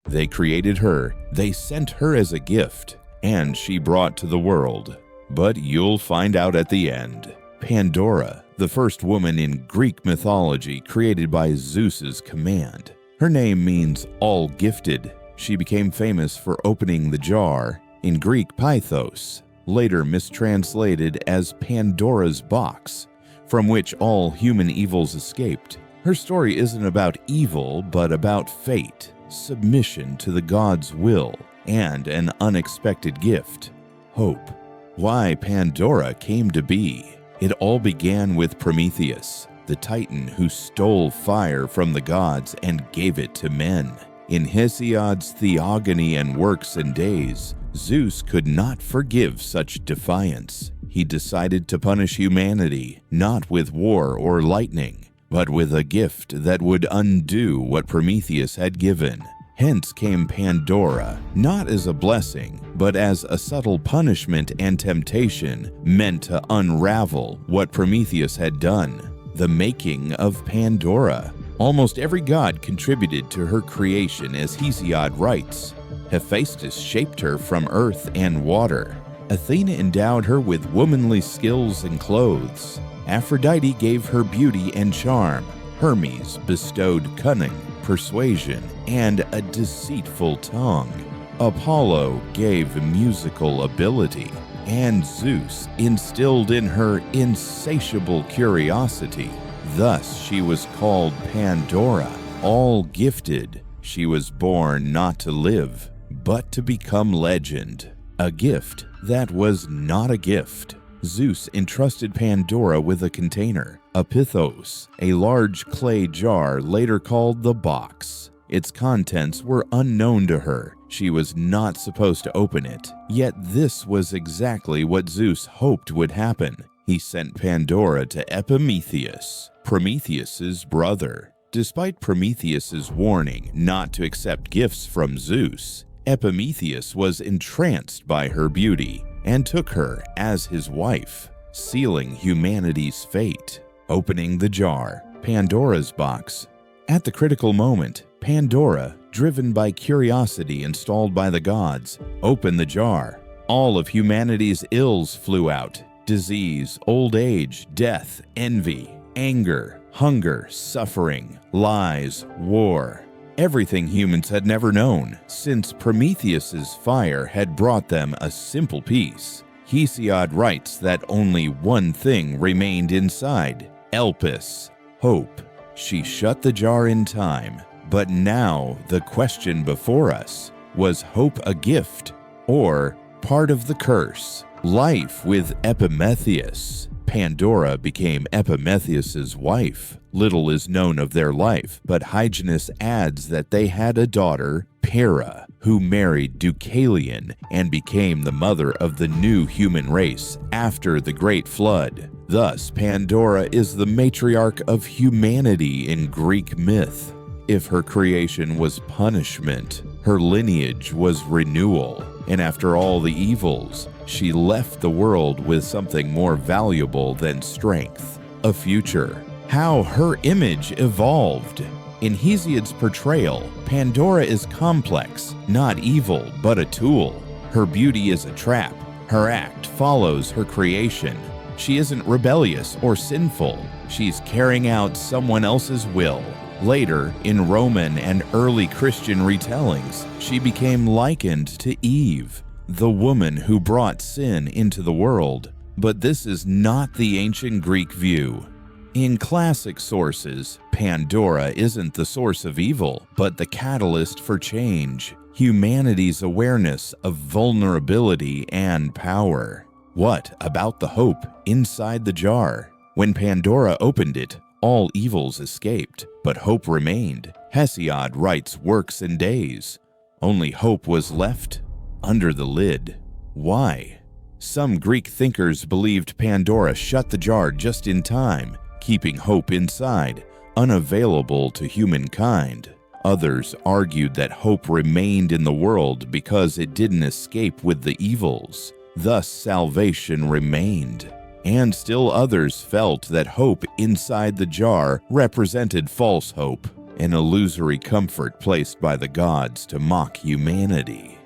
They created her, they sent her as a gift, and she brought to the world. But you'll find out at the end. Pandora, the first woman in Greek mythology created by Zeus's command. Her name means all gifted. She became famous for opening the jar, in Greek Pythos, later mistranslated as Pandora's box, from which all human evils escaped. Her story isn't about evil, but about fate, submission to the god's will, and an unexpected gift, hope. Why Pandora came to be. It all began with Epimetheus, the titan who stole fire from the gods and gave it to men. In Hesiod's Theogony and Works and Days, Zeus could not forgive such defiance. He decided to punish humanity, not with war or lightning, but with a gift that would undo what Prometheus had given. Hence came Pandora, not as a blessing, but as a subtle punishment and temptation meant to unravel what Prometheus had done. The Making of Pandora. Almost every god contributed to her creation, as Hesiod writes. Hephaestus shaped her from earth and water. Athena endowed her with womanly skills and clothes. Aphrodite gave her beauty and charm. Hermes bestowed cunning, persuasion, and a deceitful tongue. Apollo gave musical ability, and Zeus instilled in her insatiable curiosity. Thus she was called Pandora, all gifted. She was born not to live, but to become legend. A gift that was not a gift. Zeus entrusted Pandora with a container, a pithos, a large clay jar later called the box. Its contents were unknown to her. She was not supposed to open it. Yet this was exactly what Zeus hoped would happen. He sent Pandora to Epimetheus, Prometheus's brother. Despite Prometheus's warning not to accept gifts from Zeus, Epimetheus was entranced by her beauty and took her as his wife, sealing humanity's fate. Opening the jar, Pandora's box. At the critical moment, Pandora, driven by curiosity installed by the gods, opened the jar. All of humanity's ills flew out. Disease, old age, death, envy, anger, hunger, suffering, lies, war. Everything humans had never known, since Prometheus's fire had brought them a simple peace. Hesiod writes that only one thing remained inside, Elpis, hope. She shut the jar in time, but now the question before us, was hope a gift or part of the curse? Life with Epimetheus. Pandora became Epimetheus's wife. Little is known of their life, but Hyginus adds that they had a daughter, Para, who married Deucalion and became the mother of the new human race after the Great Flood. Thus, Pandora is the matriarch of humanity in Greek myth. If her creation was punishment, her lineage was renewal. And after all the evils, she left the world with something more valuable than strength, a future. How her image evolved. In Hesiod's portrayal, Pandora is complex, not evil, but a tool. Her beauty is a trap. Her act follows her creation. She isn't rebellious or sinful. She's carrying out someone else's will. Later, in Roman and early Christian retellings, she became likened to Eve, the woman who brought sin into the world. But this is not the ancient Greek view. In classic sources, Pandora isn't the source of evil, but the catalyst for change, humanity's awareness of vulnerability and power. What about the hope inside the jar? When Pandora opened it, all evils escaped, but hope remained. Hesiod writes Works and Days. Only hope was left under the lid. Why? Some Greek thinkers believed Pandora shut the jar just in time, keeping hope inside, unavailable to humankind. Others argued that hope remained in the world because it didn't escape with the evils. Thus, salvation remained. And still others felt that hope inside the jar represented false hope. an illusory comfort placed by the gods to mock humanity.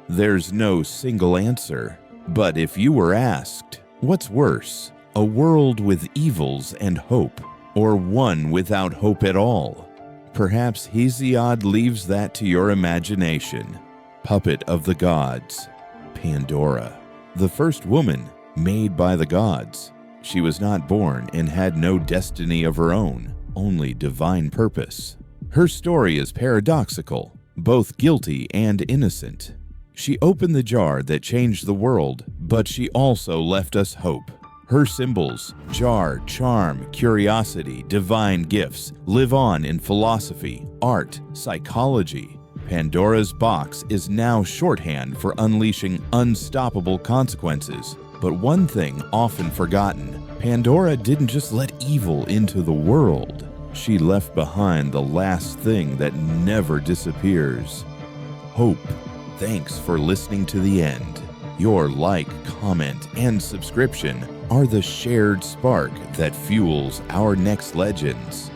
There's no single answer, but if you were asked, what's worse, a world with evils and hope, or one without hope at all? Perhaps Hesiod leaves that to your imagination. Puppet of the gods, Pandora, the first woman made by the gods. She was not born and had no destiny of her own, only divine purpose. Her story is paradoxical, both guilty and innocent. She opened the jar that changed the world, but she also left us hope. Her symbols, jar, charm, curiosity, divine gifts, live on in philosophy, art, psychology. Pandora's box is now shorthand for unleashing unstoppable consequences. But one thing often forgotten, Pandora didn't just let evil into the world. She left behind the last thing that never disappears: hope. Thanks for listening to the end. Your like, comment, and subscription are the shared spark that fuels our next legends.